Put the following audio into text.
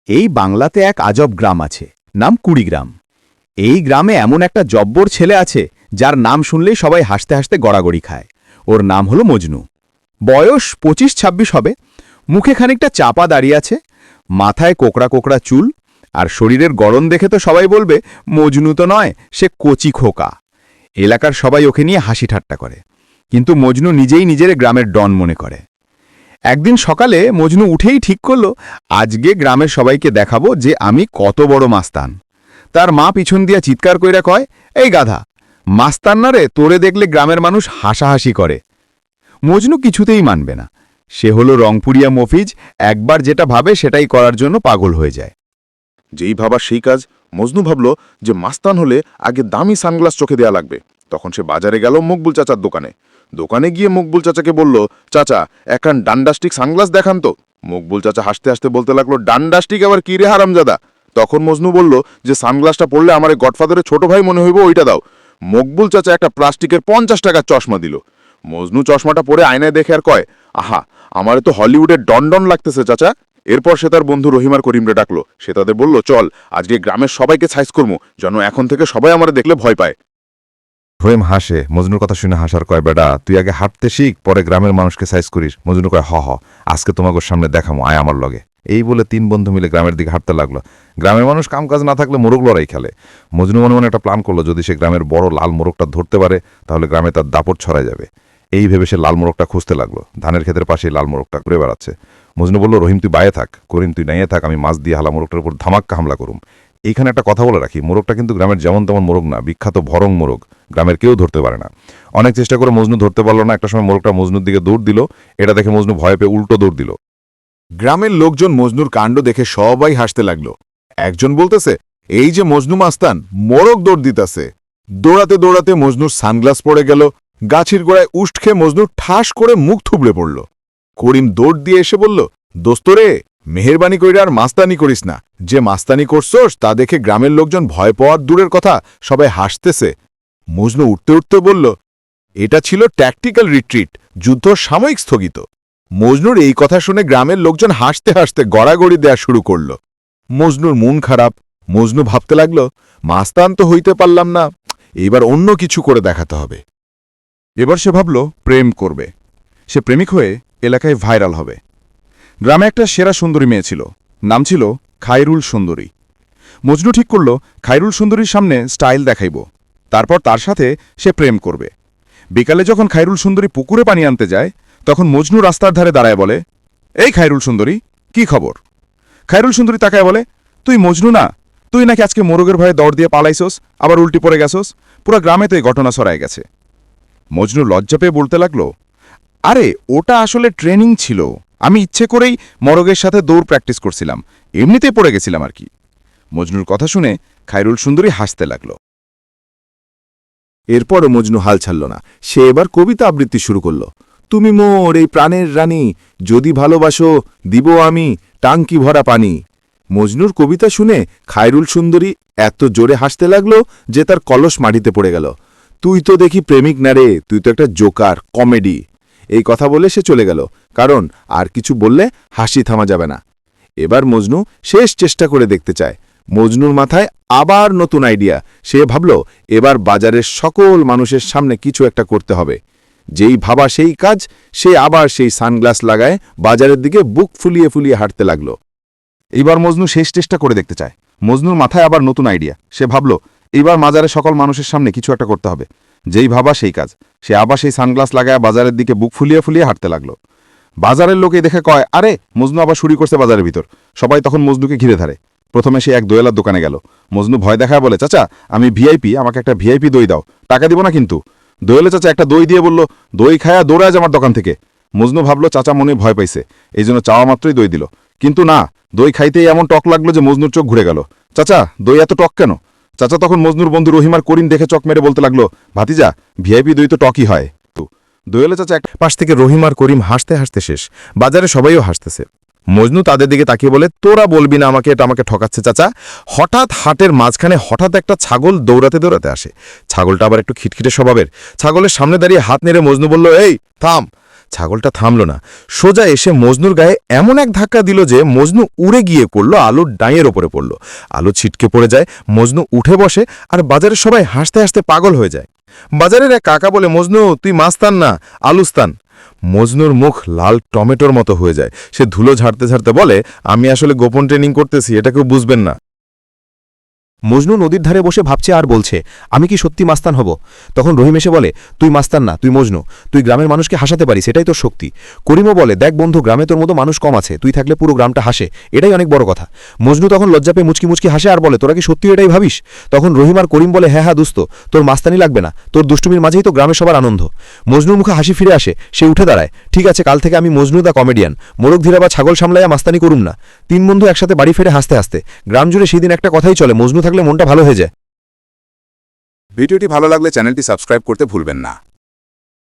এই বাংলাতে এক আজব গ্রাম আছে, নাম কুড়িগ্রাম। এই গ্রামে এমন একটা জব্বর ছেলে আছে যার নাম শুনলেই সবাই হাসতে হাসতে গড়াগড়ি খায়। ওর নাম হলো মজনু। বয়স 25-26 হবে। মুখে খানিকটা চাপা দাঁড়িয়ে আছে, মাথায় কোকড়া কোকড়া চুল, আর শরীরের গড়ন দেখে তো সবাই বলবে মজনু তো নয়, সে কচি খোকা। এলাকার সবাই ওকে নিয়ে হাসি ঠাট্টা করে, কিন্তু মজনু নিজেই নিজের গ্রামের ডন মনে করে। একদিন সকালে মজনু উঠেই ঠিক করল, আজকে গ্রামের সবাইকে দেখাবো যে আমি কত বড় মাস্তান। তার মা পিছন দিয়া চিৎকার কইরা কয়, এই গাধা, মাস্তান না রে, তোরে দেখলে গ্রামের মানুষ হাসাহাসি করে। মজনু কিছুতেই মানবে না। সে হলো রংপুরিয়া মফিজ, একবার যেটা ভাবে সেটাই করার জন্য পাগল হয়ে যায়। যেই ভাবা সেই কাজ। মজনু ভাবল যে মাস্তান হলে আগে দামি সানগ্লাস চোখে দেয়া লাগবে। তখন সে বাজারে গেল মকবুল চাচার দোকানে। দোকানে গিয়ে মকবুল চাচাকে বলল, চাচা, একখান ডান্ডাস্টিক সানগ্লাস দেখান তো। মকবুল চাচা হাসতে হাসতে বলতে লাগলো, ডান্ডাস্টিক আবার কি রে হারামজাদা? তখন মজনু বলল যে সানগ্লাসটা পরলে আমার এই গডফাদারের ছোট ভাই মনে হইব, ওইটা দাও। মকবুল চাচা একটা প্লাস্টিকের 50 টাকার চশমা দিল। মজনু চশমাটা পরে আয়নায় দেখে আর কয়, আহা, আমারে তো হলিউডের ডন লাগতেছে চাচা। এরপর সে তার বন্ধু রহিমার করিমরে ডাকলো। সে তাদের বলল, চল আজকে গ্রামের সবাইকে সাইজ করবো, যেন এখন থেকে সবাই আমার দেখলে ভয় পায়। রহিম হাসে, মজনুর কথা শুনে হাসার কয়, বেটা তুই আগে হাঁটতে শিখ, পরে গ্রামের মানুষকে সাইজ করিস। মজনু কয়, হ আজকে তোমাকে সামনে দেখামো, আয় আমার লগে। এই বলে 3 বন্ধু মিলে গ্রামের দিকে হাঁটতে লাগলো। গ্রামের মানুষ কামকাজ না থাকলে মোরগ লড়াই খেলে। মজনু মনে মনে একটা প্ল্যান করলো, যদি সে গ্রামের বড় লাল মোরগটা ধরতে পারে তাহলে গ্রামে তার দাপট ছড়ায় যাবে। এই ভেবে সে লাল মোরগটা খুঁজতে লাগলো। ধানের ক্ষেতের পাশেই লাল মোরগটা ঘুরে বেড়াচ্ছে। মজনু বলল, রহিম তুই বাইরে থাক, করিম তুই নাইয়ে থাক, আমি মাছ দিয়ে হালা মোরগটার উপর ধামাক্কা হামলা করুম। এইখানে একটা কথা বলে রাখি, মোরগটা কিন্তু গ্রামের যেমন তেমন মোরগ না, বিখ্যাত ভরং মোরগ, গ্রামের কেউ ধরতে পারে না। অনেক চেষ্টা করে মজনু ধরতে পারল না। একটা সময় মোরগটা মজনুর দিকে দৌড় দিল। এটা দেখে মজনু ভয় পেয়ে উল্টো দৌড় দিল। গ্রামের লোকজন মজনুর কাণ্ড দেখে সবাই হাসতে লাগলো। একজন বলতেছে, এই যে মজনু মাস্তান, মোরগ দৌড় দিতাছে। দৌড়াতে দৌড়াতে মজনুর সানগ্লাস পড়ে গেল। গাছের গোড়ায় উষ্ঠ খেয়ে মজনু ঠাস করে মুখ থুবড়ে পড়ল। করিম দৌড় দিয়ে এসে বলল, দোস্তরে, মেহেরবানি কইরা আর মাস্তানি করিস না। যে মাস্তানি করছস তা দেখে গ্রামের লোকজন ভয় পাওয়ার দূরের কথা, সবাই হাসতেছে। মজনু উঠতে উঠতে বলল, এটা ছিল ট্যাকটিক্যাল রিট্রিট, যুদ্ধ সাময়িক স্থগিত। মজনুর এই কথা শুনে গ্রামের লোকজন হাসতে হাসতে গড়াগড়ি দেয়া শুরু করল। মজনুর মন খারাপ। মজনু ভাবতে লাগল, মাস্তান তো হইতে পারলাম না, এবার অন্য কিছু করে দেখাতে হবে। এবার সে ভাবল প্রেম করবে। সে প্রেমিক হয়ে এলাকায় ভাইরাল হবে। গ্রামে একটা সেরা সুন্দরী মেয়ে ছিল, নাম ছিল খায়রুল সুন্দরী। মজনু ঠিক করল খায়রুল সুন্দরীর সামনে স্টাইল দেখাইব, তারপর তার সাথে সে প্রেম করবে। বিকালে যখন খায়রুল সুন্দরী পুকুরে পানি আনতে যায়, তখন মজনু রাস্তার ধারে দাঁড়ায় বলে, এই খায়রুল সুন্দরী, কি খবর? খায়রুল সুন্দরী তাকায় বলে, তুই মজনু না? তুই নাকি আজকে মোরগের ভয়ে দৌড় দিয়ে পালাইছস, আবার উল্টি পড়ে গেছস। পুরো গ্রামে তো এই ঘটনা ছড়ায় গেছে। মজনু লজ্জা পেয়ে বলতে লাগলো, আরে ওটা আসলে ট্রেনিং ছিল, আমি ইচ্ছে করেই মোরগের সাথে দৌড় প্র্যাকটিস করছিলাম, এমনিতেই পড়ে গেছিলাম আর কি। মজনুর কথা শুনে খায়রুল সুন্দরী হাসতে লাগল। এরপরও মজনু হাল ছাড়ল না। সে এবার কবিতা আবৃত্তি শুরু করল। তুমি মোর এই প্রাণের রানী, যদি ভালোবাসো দিব আমি টাঙ্কি ভরা পানি। মজনুর কবিতা শুনে খায়রুল সুন্দরী এত জোরে হাসতে লাগল যে তার কলস মাটিতে পড়ে গেল। তুই তো দেখি প্রেমিক না রে, তুই তো একটা জোকার, কমেডি। এই কথা বলে সে চলে গেল, কারণ আর কিছু বললে হাসি থামা যাবে না। এবার মজনু শেষ চেষ্টা করে দেখতে চায়। মজনুর মাথায় আবার নতুন আইডিয়া। সে ভাবল, এবার বাজারের সকল মানুষের সামনে কিছু একটা করতে হবে। যেই ভাবা সেই কাজ। সে আবার সেই সানগ্লাস লাগায় বাজারের দিকে বুক ফুলিয়ে ফুলিয়ে হাঁটতে লাগল। এইবার মজনু শেষ চেষ্টা করে দেখতে চায়। মজনুর মাথায় আবার নতুন আইডিয়া। সে ভাবল, এইবার বাজারের সকল মানুষের সামনে কিছু একটা করতে হবে। যেই ভাবা সেই কাজ। সে আবার সেই সানগ্লাস লাগায় বাজারের দিকে বুক ফুলিয়ে ফুলিয়ে হাঁটতে লাগল। বাজারের লোকে দেখে কয়, আরে মজনু আবার শুরু করছে বাজারের ভিতর। সবাই তখন মজনুকে ঘিরে ধরে। প্রথমে সে এক দইয়েলার দোকানে গেল। মজনু ভয় দেখায় বলে, চাচা, আমি ভিআইপি, আমাকে একটা ভিআইপি দই দাও, টাকা দিব না কিন্তু। দইয়েলা চাচা একটা দই দিয়ে বলল, দই খায়া দৌড়ায় আমার দোকান থেকে। মজনু ভাবল চাচা মনে ভয় পাইছে, এই জন্য চাওয়া মাত্রই দই দিল। কিন্তু না, দই খাইতেই এমন টক লাগলো যে মজনুর চোখ ঘুরে গেল। চাচা, দই এত টক কেন? চাচা তখন মজনুর বন্ধু রহিমার করিম দেখে চক মেরে বলতে লাগলো, ভাতিজা, ভিআইপি দই তো টকই হয়। দইয়েলা চাচা এক পাশ থেকে রহিমার করিম হাসতে হাসতে শেষ। বাজারে সবাইও হাসতেছে। মজনু তাদের দিকে তাকিয়ে বলে, তোরা বলবি না আমাকে, এটা আমাকে ঠকাচ্ছে চাচা। হঠাৎ হাটের মাঝখানে হঠাৎ একটা ছাগল দৌড়াতে দৌড়াতে আসে। ছাগলটা আবার একটু খিটখিটে স্বভাবের। ছাগলের সামনে দাঁড়িয়ে হাত নেড়ে মজনু বলল, এই থাম। ছাগলটা থামল না, সোজা এসে মজনুর গায়ে এমন এক ধাক্কা দিল যে মজনু উড়ে গিয়ে পড়ল আলুর ডাঁয়ের ওপরে পড়ল। আলু ছিটকে পড়ে যায়, মজনু উঠে বসে, আর বাজারের সবাই হাসতে হাসতে পাগল হয়ে যায়। বাজারের এক কাকা বলে, মজনু তুই মাস্তান না, আলুস্তান। মজনুর মুখ লাল টমেটোর মতো হয়ে যায়। সে ধুলো ঝাড়তে ঝাড়তে বলে, আমি আসলে গোপন ট্রেনিং করতেছি, এটা কেউ বুঝবেন না। মজনু নদীর ধারে বসে ভাবছে আর বলছে, আমি কি সত্যি মাস্তান হব? তখন রহিম এসে বলে, তুই মাস্তান না, তুই মজনু। তুই গ্রামের মানুষকে হাসাতে পারিস, এটাই তোর শক্তি। করিমও বলে, দেখ বন্ধু, গ্রামে তোর মতো মানুষ কম আছে, তুই থাকলে পুরো গ্রামটা হাসে, এটাই অনেক বড় কথা। মজনু তখন লজ্জা পেয়ে মুচকি মুচকি হাসে আর বলে, তোরা কি সত্যি এটাই ভাবিস? তখন রহিম আর করিম বলে, হ্যাঁ দোস্ত, তোর মাস্তানি লাগবে না, তোর দুষ্টুমির মাঝেই তো গ্রামের সবার আনন্দ। মজনুর মুখে হাসি ফিরে আসে, সে উঠে দাঁড়ায়। ঠিক আছে, কাল থেকে আমি মজনু দা কমেডিয়ান, মোরগ ধীরা বা ছাগল সামলাইয়া মাস্তানি করুম না। তিন বন্ধু একসাথে বাড়ি ফেরে হাসতে হাসতে। গ্রাম জুড়ে সেদিন একটা কথাই চলে, মজনু থাকলে মনটা ভালো হয়ে যায়। ভিডিওটি ভালো লাগলে চ্যানেলটি সাবস্ক্রাইব করতে ভুলবেন না।